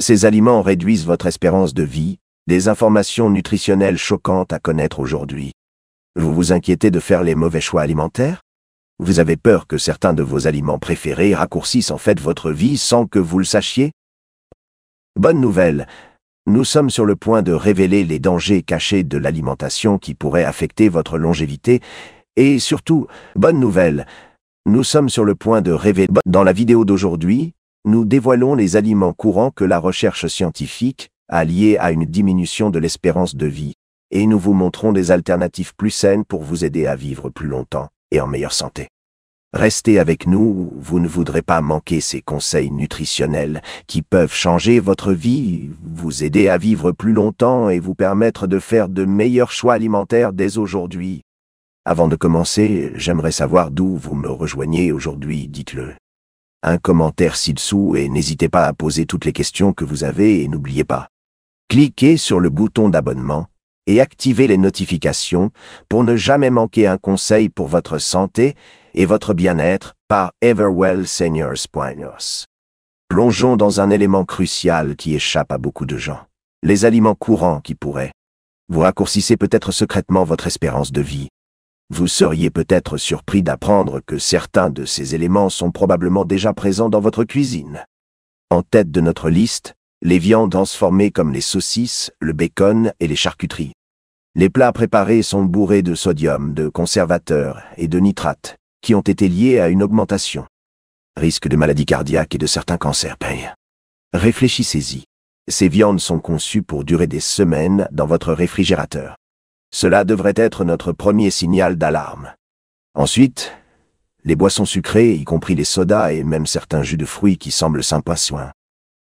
Ces aliments réduisent votre espérance de vie, des informations nutritionnelles choquantes à connaître aujourd'hui. Vous vous inquiétez de faire les mauvais choix alimentaires? Vous avez peur que certains de vos aliments préférés raccourcissent en fait votre vie sans que vous le sachiez? Bonne nouvelle, nous sommes sur le point de révéler les dangers cachés de l'alimentation qui pourraient affecter votre longévité et surtout, bonne nouvelle, nous sommes sur le point de révéler. Dans la vidéo d'aujourd'hui, nous dévoilons les aliments courants que la recherche scientifique a liés à une diminution de l'espérance de vie et nous vous montrons des alternatives plus saines pour vous aider à vivre plus longtemps et en meilleure santé. Restez avec nous, vous ne voudrez pas manquer ces conseils nutritionnels qui peuvent changer votre vie, vous aider à vivre plus longtemps et vous permettre de faire de meilleurs choix alimentaires dès aujourd'hui. Avant de commencer, j'aimerais savoir d'où vous me rejoignez aujourd'hui, dites-le. Un commentaire ci-dessous et n'hésitez pas à poser toutes les questions que vous avez et n'oubliez pas. Cliquez sur le bouton d'abonnement et activez les notifications pour ne jamais manquer un conseil pour votre santé et votre bien-être par everwellseniors.nos. Plongeons dans un élément crucial qui échappe à beaucoup de gens. Les aliments courants qui pourraient. Vous raccourcissez peut-être secrètement votre espérance de vie. Vous seriez peut-être surpris d'apprendre que certains de ces éléments sont probablement déjà présents dans votre cuisine. En tête de notre liste, les viandes transformées comme les saucisses, le bacon et les charcuteries. Les plats préparés sont bourrés de sodium, de conservateurs et de nitrates, qui ont été liés à une augmentation. Risque de maladies cardiaques et de certains cancers. Réfléchissez-y. Ces viandes sont conçues pour durer des semaines dans votre réfrigérateur. Cela devrait être notre premier signal d'alarme. Ensuite, les boissons sucrées, y compris les sodas et même certains jus de fruits qui semblent sympas soins.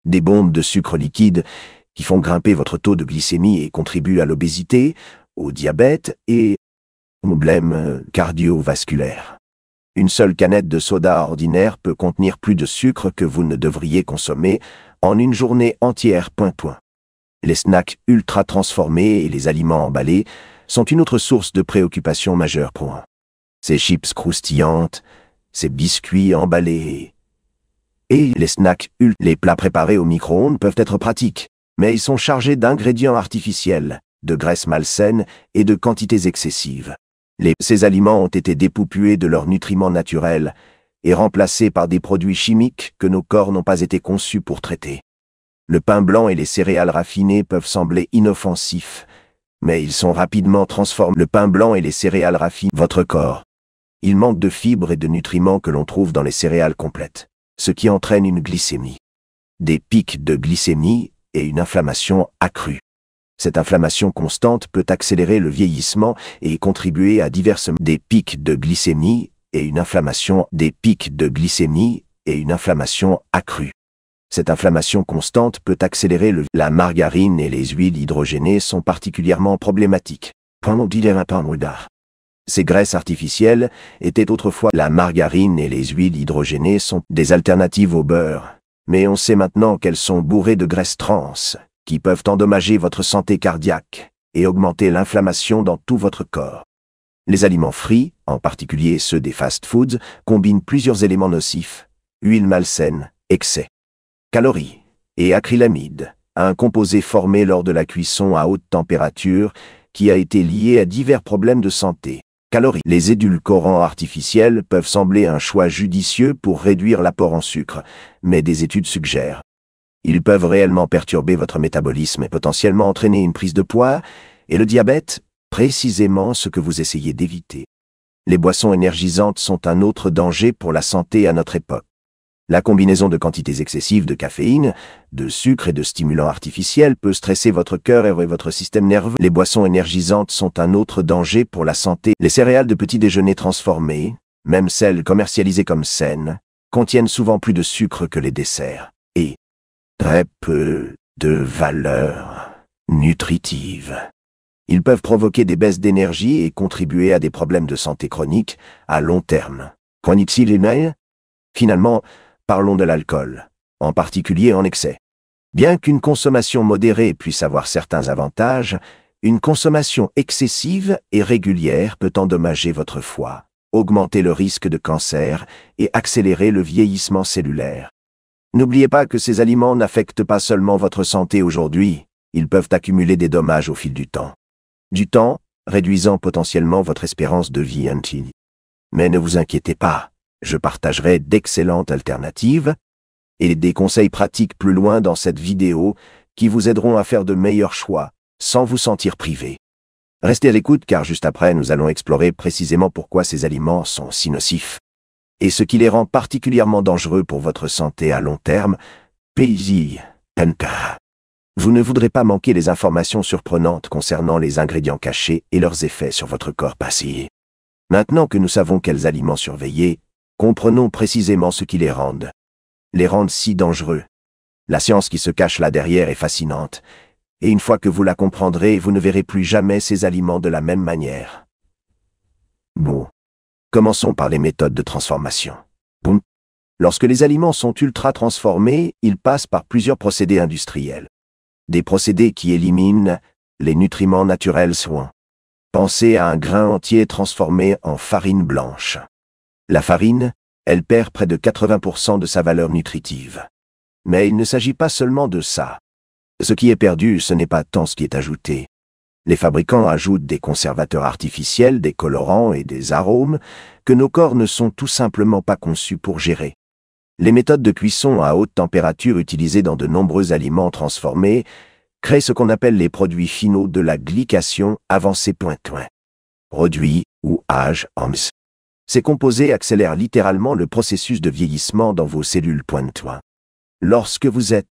Des bombes de sucre liquide qui font grimper votre taux de glycémie et contribuent à l'obésité, au diabète et aux problèmes cardiovasculaires. Une seule canette de soda ordinaire peut contenir plus de sucre que vous ne devriez consommer en une journée entière. Les snacks ultra transformés et les aliments emballés sont une autre source de préoccupation majeure. Ces chips croustillantes, ces biscuits emballés et les snacks les plats préparés au micro-ondes peuvent être pratiques, mais ils sont chargés d'ingrédients artificiels, de graisses malsaines et de quantités excessives. Ces aliments ont été dépoupués de leurs nutriments naturels et remplacés par des produits chimiques que nos corps n'ont pas été conçus pour traiter. Le pain blanc et les céréales raffinées peuvent sembler inoffensifs, mais ils sont rapidement transformés. Le pain blanc et les céréales raffinées, votre corps. Il manque de fibres et de nutriments que l'on trouve dans les céréales complètes, ce qui entraîne une glycémie. Des pics de glycémie et une inflammation accrue. Cette inflammation constante peut accélérer le vieillissement et contribuer à diverses des pics de glycémie et une inflammation accrue. Cette inflammation constante peut accélérer la margarine et les huiles hydrogénées sont particulièrement problématiques. Ces graisses artificielles étaient autrefois la margarine et les huiles hydrogénées sont des alternatives au beurre, mais on sait maintenant qu'elles sont bourrées de graisses trans, qui peuvent endommager votre santé cardiaque et augmenter l'inflammation dans tout votre corps. Les aliments frits, en particulier ceux des fast-foods, combinent plusieurs éléments nocifs, huile malsaine, excès, calories et acrylamide, un composé formé lors de la cuisson à haute température qui a été lié à divers problèmes de santé. Les édulcorants artificiels peuvent sembler un choix judicieux pour réduire l'apport en sucre, mais des études suggèrent ils peuvent réellement perturber votre métabolisme et potentiellement entraîner une prise de poids et le diabète, précisément ce que vous essayez d'éviter. Les boissons énergisantes sont un autre danger pour la santé à notre époque. La combinaison de quantités excessives de caféine, de sucre et de stimulants artificiels peut stresser votre cœur et votre système nerveux. Les boissons énergisantes sont un autre danger pour la santé. Les céréales de petit déjeuner transformées, même celles commercialisées comme saines, contiennent souvent plus de sucre que les desserts et très peu de valeur nutritive. Ils peuvent provoquer des baisses d'énergie et contribuer à des problèmes de santé chroniques à long terme. Finalement, parlons de l'alcool, en particulier en excès. Bien qu'une consommation modérée puisse avoir certains avantages, une consommation excessive et régulière peut endommager votre foie, augmenter le risque de cancer et accélérer le vieillissement cellulaire. N'oubliez pas que ces aliments n'affectent pas seulement votre santé aujourd'hui, ils peuvent accumuler des dommages au fil du temps. Du temps, réduisant potentiellement votre espérance de vie intime. Mais ne vous inquiétez pas, je partagerai d'excellentes alternatives et des conseils pratiques plus loin dans cette vidéo qui vous aideront à faire de meilleurs choix sans vous sentir privé. Restez à l'écoute car juste après nous allons explorer précisément pourquoi ces aliments sont si nocifs et ce qui les rend particulièrement dangereux pour votre santé à long terme. Vous ne voudrez pas manquer les informations surprenantes concernant les ingrédients cachés et leurs effets sur votre corps passé. Maintenant que nous savons quels aliments surveiller, comprenons précisément ce qui les rendent si dangereux. La science qui se cache là derrière est fascinante, et une fois que vous la comprendrez, vous ne verrez plus jamais ces aliments de la même manière. Bon, commençons par les méthodes de transformation. Lorsque les aliments sont ultra transformés, ils passent par plusieurs procédés industriels. Des procédés qui éliminent les nutriments naturels soins. Pensez à un grain entier transformé en farine blanche. La farine, elle perd près de 80% de sa valeur nutritive. Mais il ne s'agit pas seulement de ça. Ce qui est perdu, ce n'est pas tant ce qui est ajouté. Les fabricants ajoutent des conservateurs artificiels, des colorants et des arômes que nos corps ne sont tout simplement pas conçus pour gérer. Les méthodes de cuisson à haute température utilisées dans de nombreux aliments transformés créent ce qu'on appelle les produits finaux de la glycation avancée. Produits ou âge OMS. Ces composés accélèrent littéralement le processus de vieillissement dans vos cellules. Lorsque vous êtes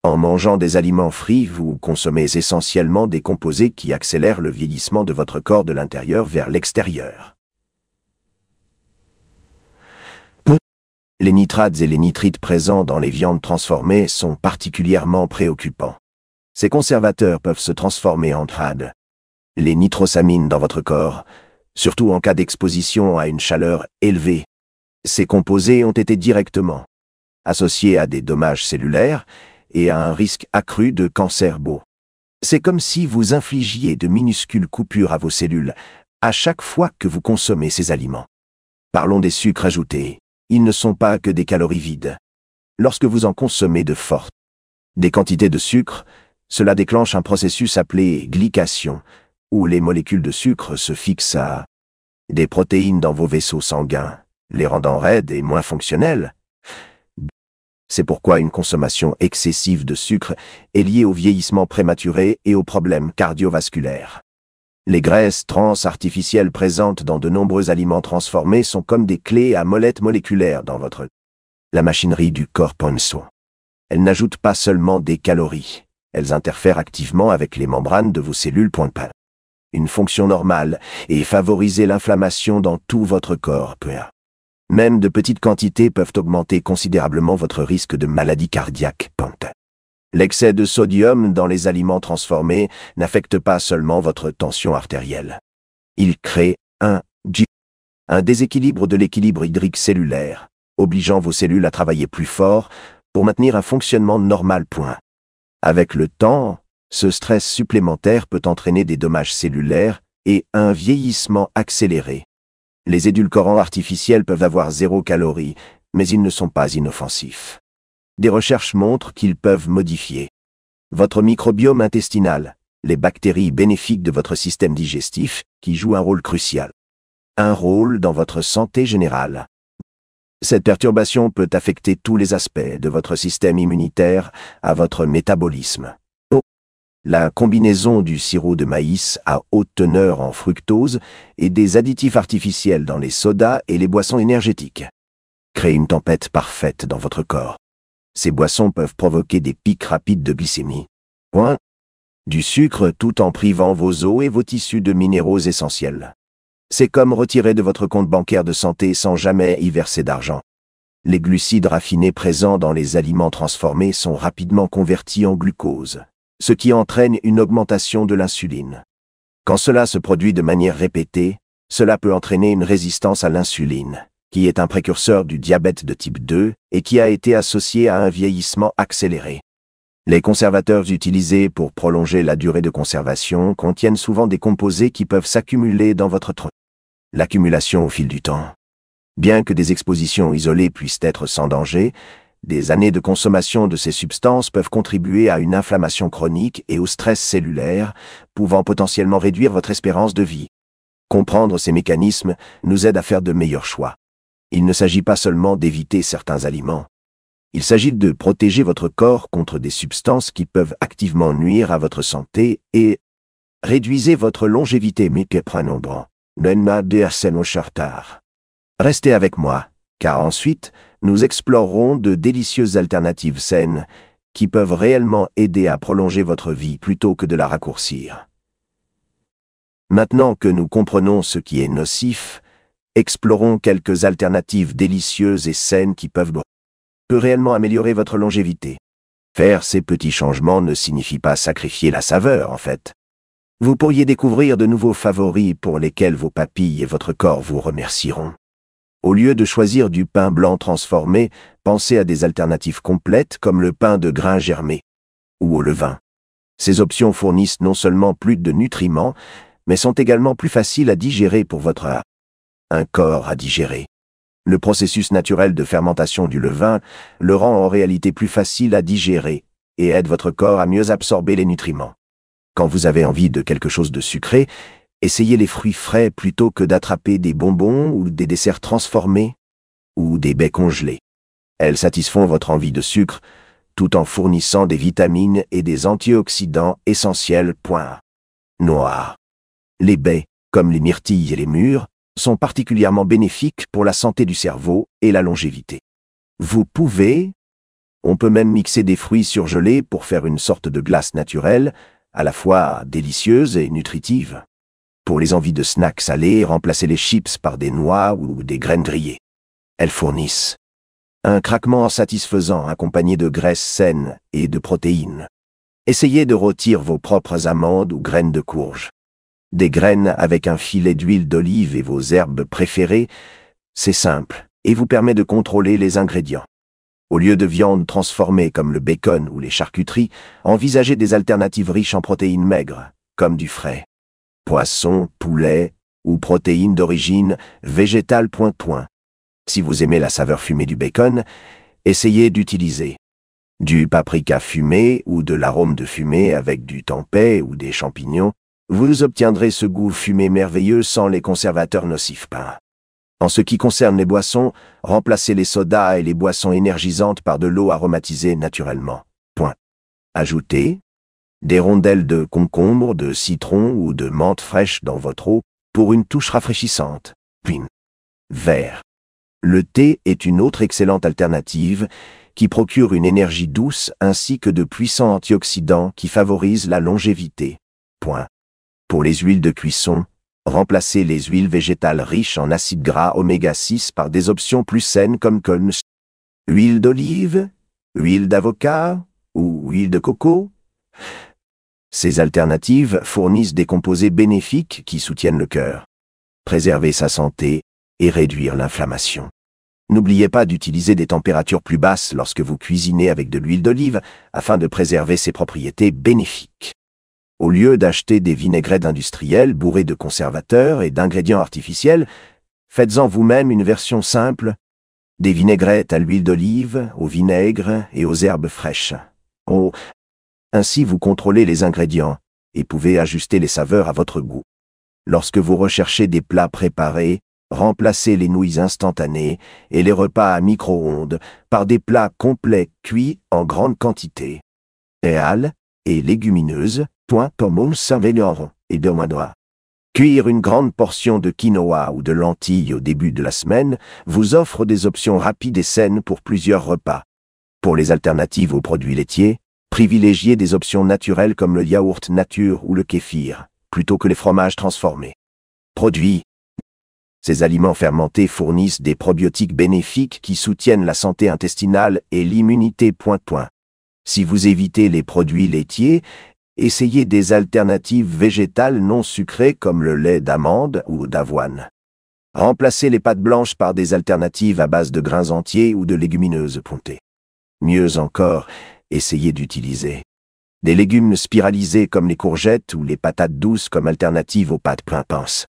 en mangeant des aliments frits, vous consommez essentiellement des composés qui accélèrent le vieillissement de votre corps de l'intérieur vers l'extérieur. Les nitrates et les nitrites présents dans les viandes transformées sont particulièrement préoccupants. Ces conservateurs peuvent se transformer en les nitrosamines dans votre corps, surtout en cas d'exposition à une chaleur élevée. Ces composés ont été directement associés à des dommages cellulaires et à un risque accru de cancer. C'est comme si vous infligiez de minuscules coupures à vos cellules à chaque fois que vous consommez ces aliments. Parlons des sucres ajoutés. Ils ne sont pas que des calories vides. Lorsque vous en consommez de fortes quantités de sucre, cela déclenche un processus appelé glycation, où les molécules de sucre se fixent à des protéines dans vos vaisseaux sanguins, les rendant raides et moins fonctionnelles. C'est pourquoi une consommation excessive de sucre est liée au vieillissement prématuré et aux problèmes cardiovasculaires. Les graisses trans artificielles présentes dans de nombreux aliments transformés sont comme des clés à molette moléculaire dans la machinerie du corps. Elles n'ajoutent pas seulement des calories, elles interfèrent activement avec les membranes de vos cellules. Une fonction normale et favoriser l'inflammation dans tout votre corps. Même de petites quantités peuvent augmenter considérablement votre risque de maladie cardiaque. L'excès de sodium dans les aliments transformés n'affecte pas seulement votre tension artérielle. Il crée un déséquilibre de l'équilibre hydrique cellulaire, obligeant vos cellules à travailler plus fort pour maintenir un fonctionnement normal. Avec le temps, ce stress supplémentaire peut entraîner des dommages cellulaires et un vieillissement accéléré. Les édulcorants artificiels peuvent avoir 0 calories, mais ils ne sont pas inoffensifs. Des recherches montrent qu'ils peuvent modifier votre microbiome intestinal, les bactéries bénéfiques de votre système digestif, qui jouent un rôle crucial. Un rôle dans votre santé générale. Cette perturbation peut affecter tous les aspects de votre système immunitaire à votre métabolisme. La combinaison du sirop de maïs à haute teneur en fructose et des additifs artificiels dans les sodas et les boissons énergétiques crée une tempête parfaite dans votre corps. Ces boissons peuvent provoquer des pics rapides de glycémie. Du sucre tout en privant vos os et vos tissus de minéraux essentiels. C'est comme retirer de votre compte bancaire de santé sans jamais y verser d'argent. Les glucides raffinés présents dans les aliments transformés sont rapidement convertis en glucose, ce qui entraîne une augmentation de l'insuline. Quand cela se produit de manière répétée, cela peut entraîner une résistance à l'insuline, qui est un précurseur du diabète de type 2 et qui a été associé à un vieillissement accéléré. Les conservateurs utilisés pour prolonger la durée de conservation contiennent souvent des composés qui peuvent s'accumuler dans votre tronc. L'accumulation au fil du temps. Bien que des expositions isolées puissent être sans danger, Des années de consommation de ces substances peuvent contribuer à une inflammation chronique et au stress cellulaire, pouvant potentiellement réduire votre espérance de vie. Comprendre ces mécanismes nous aide à faire de meilleurs choix. Il ne s'agit pas seulement d'éviter certains aliments. Il s'agit de protéger votre corps contre des substances qui peuvent activement nuire à votre santé et réduisez votre longévité. Restez avec moi, car ensuite, nous explorerons de délicieuses alternatives saines qui peuvent réellement aider à prolonger votre vie plutôt que de la raccourcir. Maintenant que nous comprenons ce qui est nocif, explorons quelques alternatives délicieuses et saines qui peuvent réellement améliorer votre longévité. Faire ces petits changements ne signifie pas sacrifier la saveur, en fait. Vous pourriez découvrir de nouveaux favoris pour lesquels vos papilles et votre corps vous remercieront. Au lieu de choisir du pain blanc transformé, pensez à des alternatives complètes comme le pain de grains germés ou au levain. Ces options fournissent non seulement plus de nutriments, mais sont également plus faciles à digérer pour votre corps à digérer. Le processus naturel de fermentation du levain le rend en réalité plus facile à digérer et aide votre corps à mieux absorber les nutriments. Quand vous avez envie de quelque chose de sucré, essayez les fruits frais plutôt que d'attraper des bonbons ou des desserts transformés ou des baies congelées. Elles satisfont votre envie de sucre tout en fournissant des vitamines et des antioxydants essentiels. Noir. Les baies, comme les myrtilles et les mûres, sont particulièrement bénéfiques pour la santé du cerveau et la longévité. On peut même mixer des fruits surgelés pour faire une sorte de glace naturelle, à la fois délicieuse et nutritive. Pour les envies de snacks salés, remplacez les chips par des noix ou des graines grillées. Elles fournissent un craquement satisfaisant accompagné de graisses saines et de protéines. Essayez de rôtir vos propres amandes ou graines de courge. Des graines avec un filet d'huile d'olive et vos herbes préférées, c'est simple et vous permet de contrôler les ingrédients. Au lieu de viande transformée comme le bacon ou les charcuteries, envisagez des alternatives riches en protéines maigres, comme du frais, poisson, poulet ou protéines d'origine végétale. Si vous aimez la saveur fumée du bacon, essayez d'utiliser du paprika fumé ou de l'arôme de fumée avec du tempeh ou des champignons. Vous obtiendrez ce goût fumé merveilleux sans les conservateurs nocifs. En ce qui concerne les boissons, remplacez les sodas et les boissons énergisantes par de l'eau aromatisée naturellement. Ajoutez des rondelles de concombre, de citron ou de menthe fraîche dans votre eau pour une touche rafraîchissante. Vert. Le thé est une autre excellente alternative qui procure une énergie douce ainsi que de puissants antioxydants qui favorisent la longévité. Pour les huiles de cuisson, remplacez les huiles végétales riches en acides gras oméga 6 par des options plus saines comme huile d'olive, huile d'avocat ou huile de coco. Ces alternatives fournissent des composés bénéfiques qui soutiennent le cœur, préserver sa santé et réduire l'inflammation. N'oubliez pas d'utiliser des températures plus basses lorsque vous cuisinez avec de l'huile d'olive afin de préserver ses propriétés bénéfiques. Au lieu d'acheter des vinaigrettes industrielles bourrées de conservateurs et d'ingrédients artificiels, faites-en vous-même une version simple, des vinaigrettes à l'huile d'olive, au vinaigre et aux herbes fraîches. Ainsi vous contrôlez les ingrédients et pouvez ajuster les saveurs à votre goût. Lorsque vous recherchez des plats préparés, remplacez les nouilles instantanées et les repas à micro-ondes par des plats complets cuits en grande quantité. Céréales et légumineuses, Cuire une grande portion de quinoa ou de lentilles au début de la semaine vous offre des options rapides et saines pour plusieurs repas. Pour les alternatives aux produits laitiers, privilégiez des options naturelles comme le yaourt nature ou le kéfir, plutôt que les fromages transformés. Produits. Ces aliments fermentés fournissent des probiotiques bénéfiques qui soutiennent la santé intestinale et l'immunité. Si vous évitez les produits laitiers, essayez des alternatives végétales non sucrées comme le lait d'amande ou d'avoine. Remplacez les pâtes blanches par des alternatives à base de grains entiers ou de légumineuses pontées. Mieux encore, essayez d'utiliser des légumes spiralisés comme les courgettes ou les patates douces comme alternative aux pâtes pince.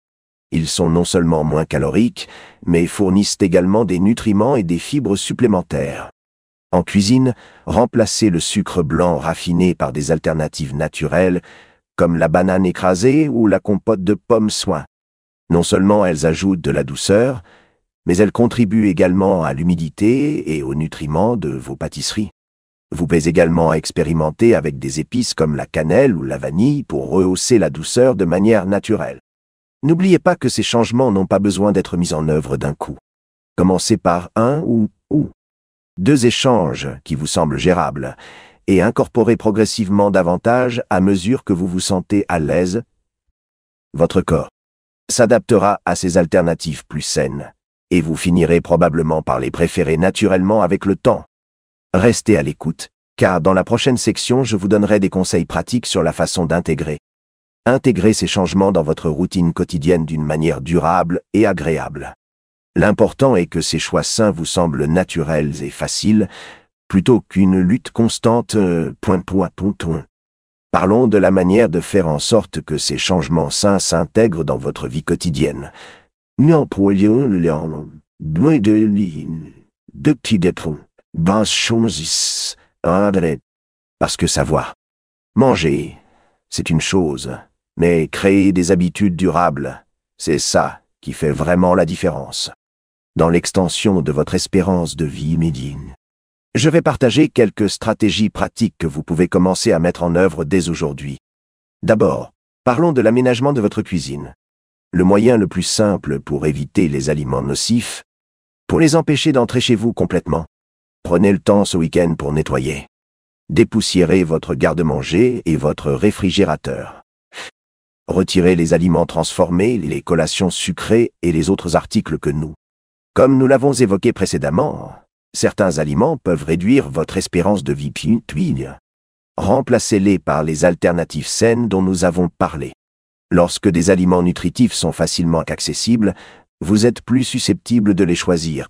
Ils sont non seulement moins caloriques, mais fournissent également des nutriments et des fibres supplémentaires. En cuisine, remplacez le sucre blanc raffiné par des alternatives naturelles, comme la banane écrasée ou la compote de pommes soin. Non seulement elles ajoutent de la douceur, mais elles contribuent également à l'humidité et aux nutriments de vos pâtisseries. Vous pouvez également expérimenter avec des épices comme la cannelle ou la vanille pour rehausser la douceur de manière naturelle. N'oubliez pas que ces changements n'ont pas besoin d'être mis en œuvre d'un coup. Commencez par un ou deux échanges qui vous semblent gérables et incorporez progressivement davantage à mesure que vous vous sentez à l'aise. Votre corps s'adaptera à ces alternatives plus saines et vous finirez probablement par les préférer naturellement avec le temps. Restez à l'écoute, car dans la prochaine section, je vous donnerai des conseils pratiques sur la façon d'intégrer ces changements dans votre routine quotidienne d'une manière durable et agréable. L'important est que ces choix sains vous semblent naturels et faciles, plutôt qu'une lutte constante. Parlons de la manière de faire en sorte que ces changements sains s'intègrent dans votre vie quotidienne. Parce que savoir manger, c'est une chose, mais créer des habitudes durables, c'est ça qui fait vraiment la différence. Dans l'extension de votre espérance de vie médiane, je vais partager quelques stratégies pratiques que vous pouvez commencer à mettre en œuvre dès aujourd'hui. D'abord, parlons de l'aménagement de votre cuisine. Le moyen le plus simple pour éviter les aliments nocifs, pour les empêcher d'entrer chez vous complètement. Prenez le temps ce week-end pour nettoyer. Dépoussiérez votre garde-manger et votre réfrigérateur. Retirez les aliments transformés, les collations sucrées et les autres articles que comme nous l'avons évoqué précédemment, certains aliments peuvent réduire votre espérance de vie. Remplacez-les par les alternatives saines dont nous avons parlé. Lorsque des aliments nutritifs sont facilement accessibles, vous êtes plus susceptible de les choisir.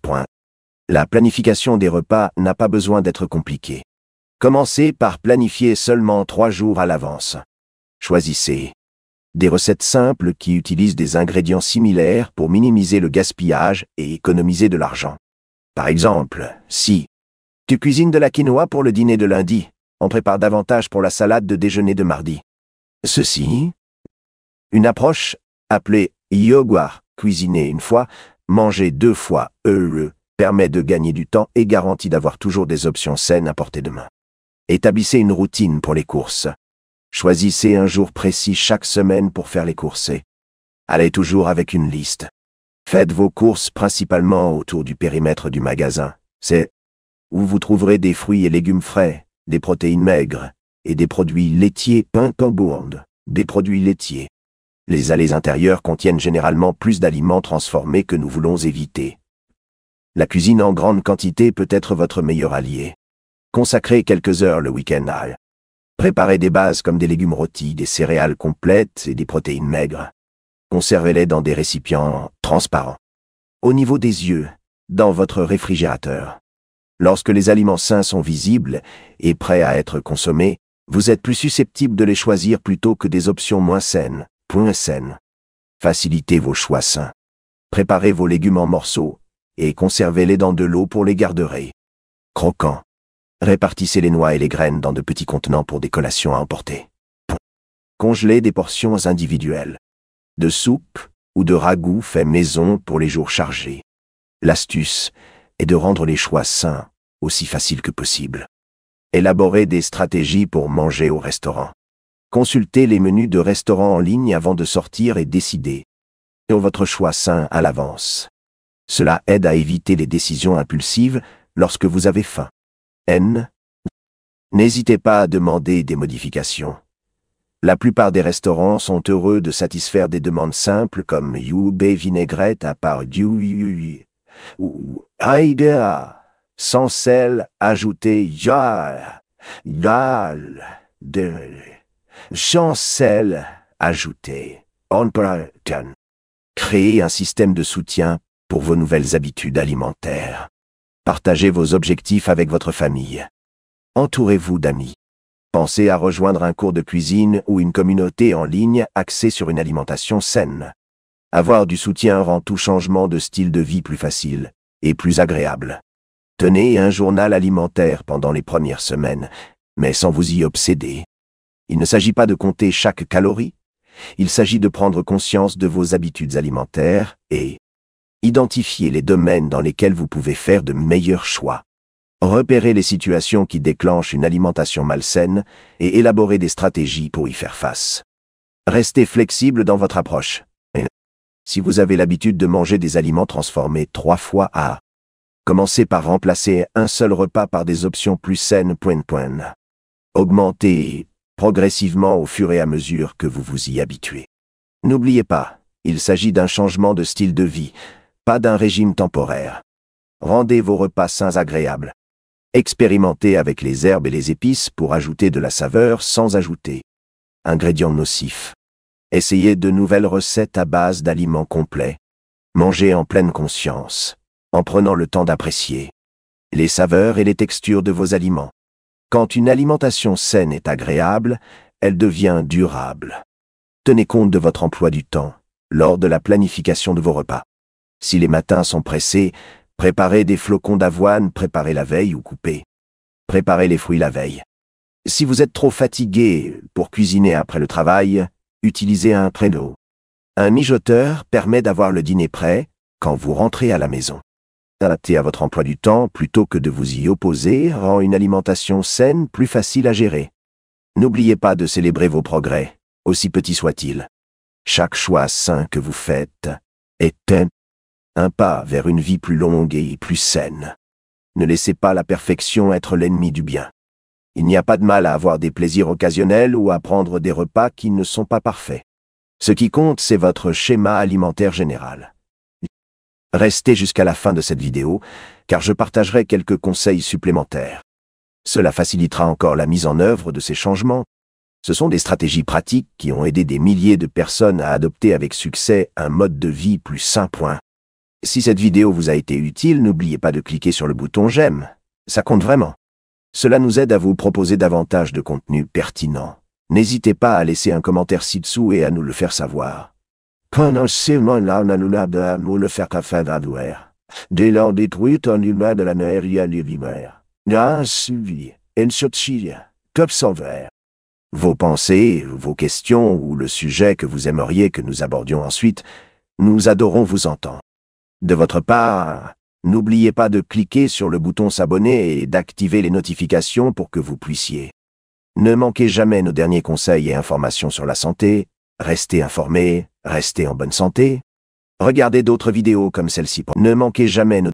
La planification des repas n'a pas besoin d'être compliquée. Commencez par planifier seulement 3 jours à l'avance. Choisissez des recettes simples qui utilisent des ingrédients similaires pour minimiser le gaspillage et économiser de l'argent. Par exemple, si tu cuisines de la quinoa pour le dîner de lundi, on prépare davantage pour la salade de déjeuner de mardi. Ceci, une approche appelée yogwar, cuisiner une fois, manger 2 fois, permet de gagner du temps et garantit d'avoir toujours des options saines à portée de main. Établissez une routine pour les courses. Choisissez un jour précis chaque semaine pour faire les courses. Allez toujours avec une liste. Faites vos courses principalement autour du périmètre du magasin. C'est où vous trouverez des fruits et légumes frais, des protéines maigres et des produits laitiers, des produits laitiers. Les allées intérieures contiennent généralement plus d'aliments transformés que nous voulons éviter. La cuisine en grande quantité peut être votre meilleur allié. Consacrez quelques heures le week-end à préparez des bases comme des légumes rôtis, des céréales complètes et des protéines maigres. Conservez-les dans des récipients transparents. Au niveau des yeux, dans votre réfrigérateur. Lorsque les aliments sains sont visibles et prêts à être consommés, vous êtes plus susceptible de les choisir plutôt que des options moins saines. Facilitez vos choix sains. Préparez vos légumes en morceaux et conservez-les dans de l'eau pour les garder croquants. Répartissez les noix et les graines dans de petits contenants pour des collations à emporter. Congelez des portions individuelles de soupe ou de ragoût fait maison pour les jours chargés. L'astuce est de rendre les choix sains aussi faciles que possible. Élaborez des stratégies pour manger au restaurant. Consultez les menus de restaurants en ligne avant de sortir et décidez sur votre choix sain à l'avance. Cela aide à éviter les décisions impulsives lorsque vous avez faim. N'hésitez pas à demander des modifications. La plupart des restaurants sont heureux de satisfaire des demandes simples comme yoube vinaigrette à part du ou aïda sans sel ajouté sans sel ajouté. Créez un système de soutien pour vos nouvelles habitudes alimentaires. Partagez vos objectifs avec votre famille. Entourez-vous d'amis. Pensez à rejoindre un cours de cuisine ou une communauté en ligne axée sur une alimentation saine. Avoir du soutien rend tout changement de style de vie plus facile et plus agréable. Tenez un journal alimentaire pendant les premières semaines, mais sans vous y obséder. Il ne s'agit pas de compter chaque calorie, il s'agit de prendre conscience de vos habitudes alimentaires et identifier les domaines dans lesquels vous pouvez faire de meilleurs choix. Repérez les situations qui déclenchent une alimentation malsaine et élaborez des stratégies pour y faire face. Restez flexible dans votre approche. Si vous avez l'habitude de manger des aliments transformés 3 fois à commencez par remplacer un seul repas par des options plus saines. Augmentez progressivement au fur et à mesure que vous vous y habituez. N'oubliez pas, il s'agit d'un changement de style de vie, pas d'un régime temporaire. Rendez vos repas sains agréables. Expérimentez avec les herbes et les épices pour ajouter de la saveur sans ajouter ingrédients nocifs. Essayez de nouvelles recettes à base d'aliments complets. Mangez en pleine conscience, en prenant le temps d'apprécier les saveurs et les textures de vos aliments. Quand une alimentation saine est agréable, elle devient durable. Tenez compte de votre emploi du temps lors de la planification de vos repas. Si les matins sont pressés, préparez des flocons d'avoine préparés la veille ou coupés. Préparez les fruits la veille. Si vous êtes trop fatigué pour cuisiner après le travail, utilisez un traîneau. Un mijoteur permet d'avoir le dîner prêt quand vous rentrez à la maison. Adapter à votre emploi du temps plutôt que de vous y opposer rend une alimentation saine plus facile à gérer. N'oubliez pas de célébrer vos progrès, aussi petits soient-ils. Chaque choix sain que vous faites est un pas vers une vie plus longue et plus saine. Ne laissez pas la perfection être l'ennemi du bien. Il n'y a pas de mal à avoir des plaisirs occasionnels ou à prendre des repas qui ne sont pas parfaits. Ce qui compte, c'est votre schéma alimentaire général. Restez jusqu'à la fin de cette vidéo, car je partagerai quelques conseils supplémentaires. Cela facilitera encore la mise en œuvre de ces changements. Ce sont des stratégies pratiques qui ont aidé des milliers de personnes à adopter avec succès un mode de vie plus sain. Si cette vidéo vous a été utile, n'oubliez pas de cliquer sur le bouton j'aime. Ça compte vraiment. Cela nous aide à vous proposer davantage de contenu pertinent. N'hésitez pas à laisser un commentaire ci-dessous et à nous le faire savoir. Dès lors détruite en humain de la neria livimer. Vos pensées, vos questions ou le sujet que vous aimeriez que nous abordions ensuite, nous adorons vous entendre. De votre part, n'oubliez pas de cliquer sur le bouton s'abonner et d'activer les notifications pour que vous puissiez ne manquez jamais nos derniers conseils et informations sur la santé. Restez informés, restez en bonne santé. Regardez d'autres vidéos comme celle-ci. Ne manquez jamais nos